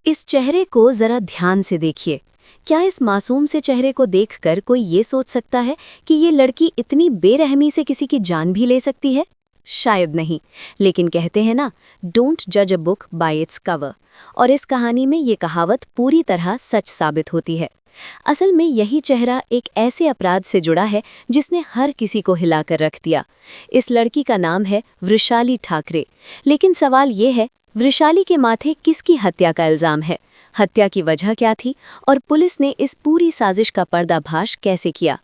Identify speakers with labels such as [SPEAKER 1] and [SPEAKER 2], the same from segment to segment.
[SPEAKER 1] इस चेहरे को जरा ध्यान से देखिए। क्या इस मासूम से चेहरे को देखकर कोई ये सोच सकता है कि ये लड़की इतनी बेरहमी से किसी की जान भी ले सकती है? शायद नहीं, लेकिन कहते हैं ना, डोंट जज a book by its cover. और इस कहानी में ये कहावत पूरी तरह सच साबित होती है। असल में यही चेहरा एक ऐसे अपराध से जुड़ा है जिसने हर किसी को हिलाकर रख दिया। इस लड़की का नाम है वृषाली ठाकरे। लेकिन सवाल ये है, वृषाली के माथे किसकी हत्या का इल्जाम है? हत्या की वजह क्या थी और पुलिस ने इस पूरी साजिश का पर्दाफाश कैसे किया?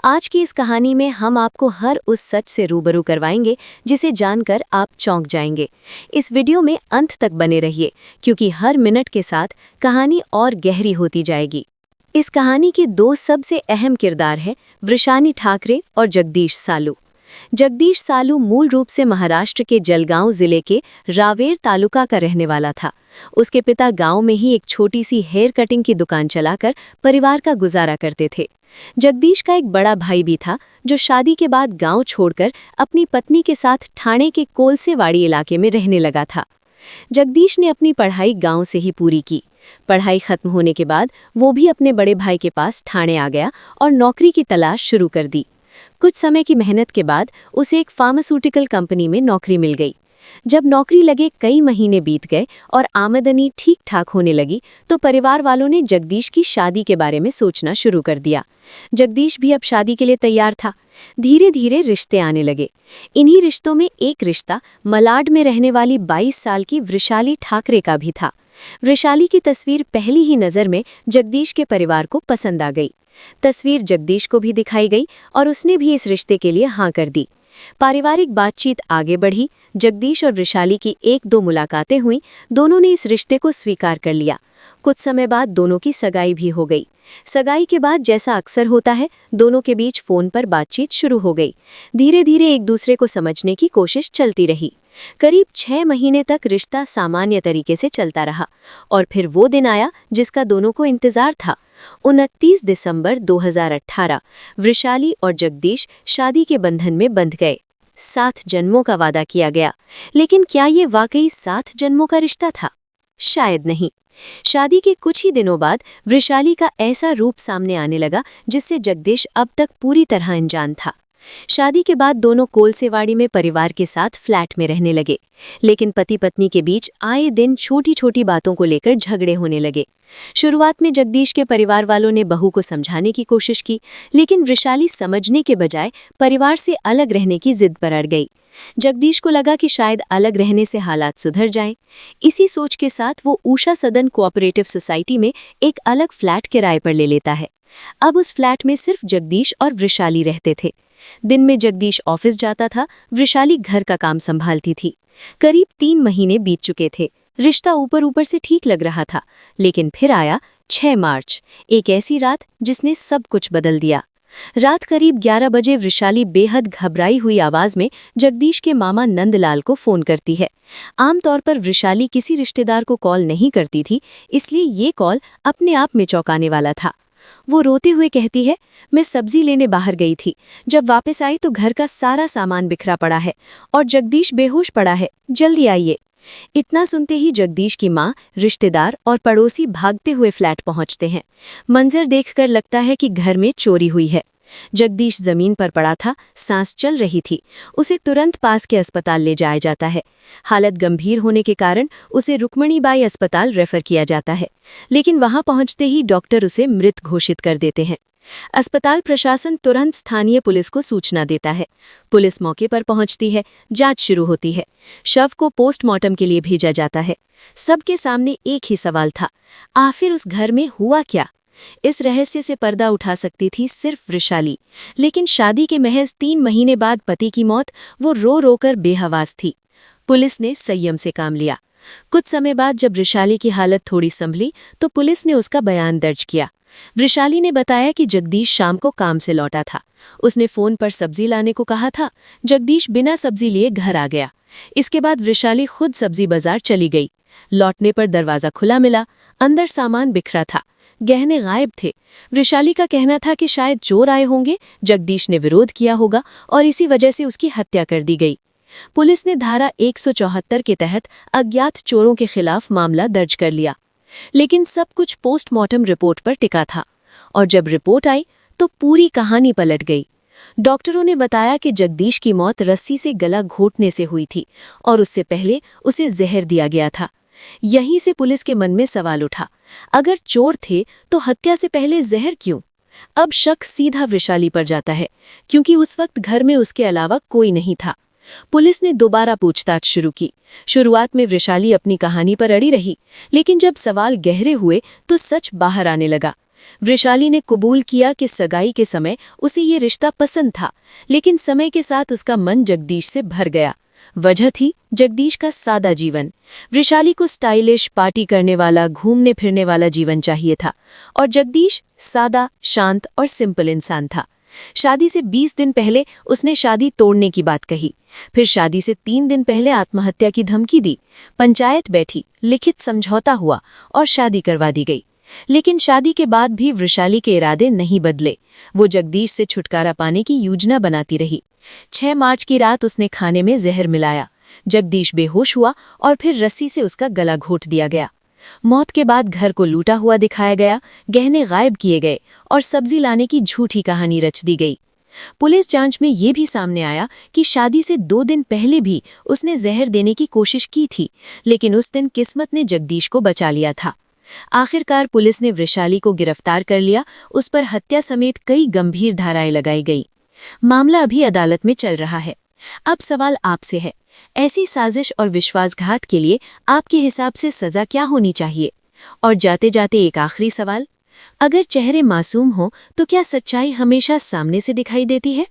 [SPEAKER 1] आज की इस कहानी में हम आपको हर उस सच से रूबरू करवाएंगे जिसे जानकर आप चौंक जाएंगे। इस वीडियो में अंत तक बने रहिए, क्योंकि हर मिनट के साथ कहानी और गहरी होती जाएगी। इस कहानी के दो सबसे अहम किरदार हैं वृषाली ठाकरे और जगदीश सालू। जगदीश सालू मूल रूप से महाराष्ट्र के जलगांव जिले के रावेर तालुका का रहने वाला था। उसके पिता गांव में ही एक छोटी सी हेयर कटिंग की दुकान चलाकर परिवार का गुजारा करते थे। जगदीश का एक बड़ा भाई भी था, जो शादी के बाद गांव छोड़कर अपनी पत्नी के साथ ठाणे के कोलसेवाड़ी इलाके में रहने लगा था। जगदीश ने अपनी पढ़ाई गांव से ही पूरी की। पढ़ाई खत्म होने के बाद वो भी अपने बड़े भाई के पास ठाणे आ गया और नौकरी की तलाश शुरू कर दी। कुछ समय की मेहनत के बाद उसे एक फार्मास्यूटिकल कंपनी में नौकरी मिल गई। जब नौकरी लगे कई महीने बीत गए और आमदनी ठीक ठाक होने लगी, तो परिवार वालों ने जगदीश की शादी के बारे में सोचना शुरू कर दिया। जगदीश भी अब शादी के लिए तैयार था। धीरे धीरे रिश्ते आने लगे। इन्हीं रिश्तों में एक रिश्ता मलाड में रहने वाली 22 साल की वृषाली ठाकरे का भी था। वृषाली की तस्वीर पहली ही नज़र में जगदीश के परिवार को पसंद आ गई। तस्वीर जगदीश को भी दिखाई गई और उसने भी इस रिश्ते के लिए हाँ कर दी। पारिवारिक बातचीत आगे बढ़ी। जगदीश और वृषाली की एक दो मुलाकातें हुईं। दोनों ने इस रिश्ते को स्वीकार कर लिया। कुछ समय बाद दोनों की सगाई भी हो गई। सगाई के बाद जैसा अक्सर होता है, दोनों के बीच फोन पर बातचीत शुरू हो गई। धीरे धीरे एक दूसरे को समझने की कोशिश चलती रही। करीब 6 महीने तक रिश्ता सामान्य तरीके से चलता रहा और फिर वो दिन आया जिसका दोनों को इंतजार था। 29 दिसंबर 2018 वृषाली और जगदीश शादी के बंधन में बंध गए। 7 जन्मों का वादा किया गया, लेकिन क्या ये वाकई 7 जन्मों का रिश्ता था? शायद नहीं। शादी के कुछ ही दिनों बाद वृषाली का ऐसा रूप सामने आने लगा जिससे जगदीश अब तक पूरी तरह अनजान था। शादी के बाद दोनों कोलसेवाड़ी में परिवार के साथ फ्लैट में रहने लगे, लेकिन पति पत्नी के बीच आए दिन छोटी छोटी बातों को लेकर झगड़े होने लगे। शुरुआत में जगदीश के परिवार वालों ने बहू को समझाने की कोशिश की, लेकिन वृषाली समझने के बजाय परिवार से अलग रहने की जिद पर अड़ गई। जगदीश को लगा कि शायद अलग रहने से हालात सुधर जाएं। इसी सोच के साथ वो उषा सदन कोऑपरेटिव सोसाइटी में एक अलग फ्लैट किराए पर ले लेता है। अब उस फ्लैट में सिर्फ जगदीश और वृषाली रहते थे। दिन में जगदीश ऑफिस जाता था, वृषाली घर का काम संभालती थी। करीब 3 महीने बीत चुके थे। रिश्ता ऊपर ऊपर से ठीक लग रहा था, लेकिन फिर आया 6 मार्च, एक ऐसी रात जिसने सब कुछ बदल दिया। रात करीब 11 बजे वृषाली बेहद घबराई हुई आवाज में जगदीश के मामा नंदलाल को फोन करती है। आमतौर पर वृषाली किसी रिश्तेदार को कॉल नहीं करती थी, इसलिए ये कॉल अपने आप में चौंकाने वाला था। वो रोते हुए कहती है, मैं सब्जी लेने बाहर गई थी। जब वापस आई तो घर का सारा सामान बिखरा पड़ा है और जगदीश बेहोश पड़ा है, जल्दी आइए। इतना सुनते ही जगदीश की माँ, रिश्तेदार और पड़ोसी भागते हुए फ्लैट पहुंचते हैं। मंजर देखकर लगता है कि घर में चोरी हुई है। जगदीश जमीन पर पड़ा था, सांस चल रही थी। उसे तुरंत पास के अस्पताल ले जाया जाता है। हालत गंभीर होने के कारण उसे रुक्मणीबाई अस्पताल रेफर किया जाता है, लेकिन वहां पहुंचते ही डॉक्टर उसे मृत घोषित कर देते हैं। अस्पताल प्रशासन तुरंत स्थानीय पुलिस को सूचना देता है। पुलिस मौके पर पहुंचती है, जांच शुरू होती है। शव को पोस्टमार्टम के लिए भेजा जाता है। सबके सामने एक ही सवाल था, आखिर उस घर में हुआ क्या? इस रहस्य से पर्दा उठा सकती थी सिर्फ वृषाली, लेकिन शादी के महज 3 महीने बाद पति की मौत वो रो रो कर बेहवास थी। पुलिस ने संयम से काम लिया। कुछ समय बाद जब वृषाली की हालत थोड़ी संभली तो पुलिस ने उसका बयान दर्ज किया। वृषाली ने बताया कि जगदीश शाम को काम से लौटा था। उसने फोन पर सब्जी लाने को कहा था। जगदीश बिना सब्जी लिए घर आ गया। इसके बाद वृषाली खुद सब्जी बाजार चली गई। लौटने पर दरवाजा खुला मिला। अंदर सामान बिखरा था, गहने गायब थे। वृषाली का कहना था कि शायद चोर आए होंगे, जगदीश ने विरोध किया होगा और इसी वजह से उसकी हत्या कर दी गई। पुलिस ने धारा 174 के तहत अज्ञात चोरों के खिलाफ मामला दर्ज कर लिया। लेकिन सब कुछ पोस्टमार्टम रिपोर्ट पर टिका था। और जब रिपोर्ट आई तो पूरी कहानी पलट गई। डॉक्टरों ने बताया कि जगदीश की मौत रस्सी से गला घोंटने से हुई थी और उससे पहले उसे जहर दिया गया था। यहीं से पुलिस के मन में सवाल उठा, अगर चोर थे तो हत्या से पहले जहर क्यों? अब शक सीधा वृषाली पर जाता है, क्योंकि उस वक्त घर में उसके अलावा कोई नहीं था। पुलिस ने दोबारा पूछताछ शुरू की। शुरुआत में वृषाली अपनी कहानी पर अड़ी रही, लेकिन जब सवाल गहरे हुए तो सच बाहर आने लगा। वृषाली ने कबूल किया कि सगाई के समय उसे ये रिश्ता पसंद था, लेकिन समय के साथ उसका मन जगदीश से भर गया। वजह थी जगदीश का सादा जीवन। वृषाली को स्टाइलिश, पार्टी करने वाला, घूमने फिरने वाला जीवन चाहिए था, और जगदीश सादा, शांत और सिंपल इंसान था। शादी से 20 दिन पहले उसने शादी तोड़ने की बात कही, फिर शादी से 3 दिन पहले आत्महत्या की धमकी दी। पंचायत बैठी, लिखित समझौता हुआ और शादी करवा दी गई। लेकिन शादी के बाद भी वृषाली के इरादे नहीं बदले। वो जगदीश से छुटकारा पाने की योजना बनाती रही। 6 मार्च की रात उसने खाने में जहर मिलाया। जगदीश बेहोश हुआ और फिर रस्सी से उसका गला घोंट दिया गया। मौत के बाद घर को लूटा हुआ दिखाया गया, गहने गायब किए गए और सब्जी लाने की झूठी कहानी रच दी गई। पुलिस जांच में ये भी सामने आया कि शादी से 2 दिन पहले भी उसने जहर देने की कोशिश की थी, लेकिन उस दिन किस्मत ने जगदीश को बचा लिया था। आखिरकार पुलिस ने वृषाली को गिरफ्तार कर लिया। उस पर हत्या समेत कई गंभीर धाराएं लगाई गई। मामला अभी अदालत में चल रहा है। अब सवाल आपसे है, ऐसी साजिश और विश्वासघात के लिए आपके हिसाब से सजा क्या होनी चाहिए? और जाते जाते एक आखिरी सवाल, अगर चेहरे मासूम हो तो क्या सच्चाई हमेशा सामने से दिखाई देती है?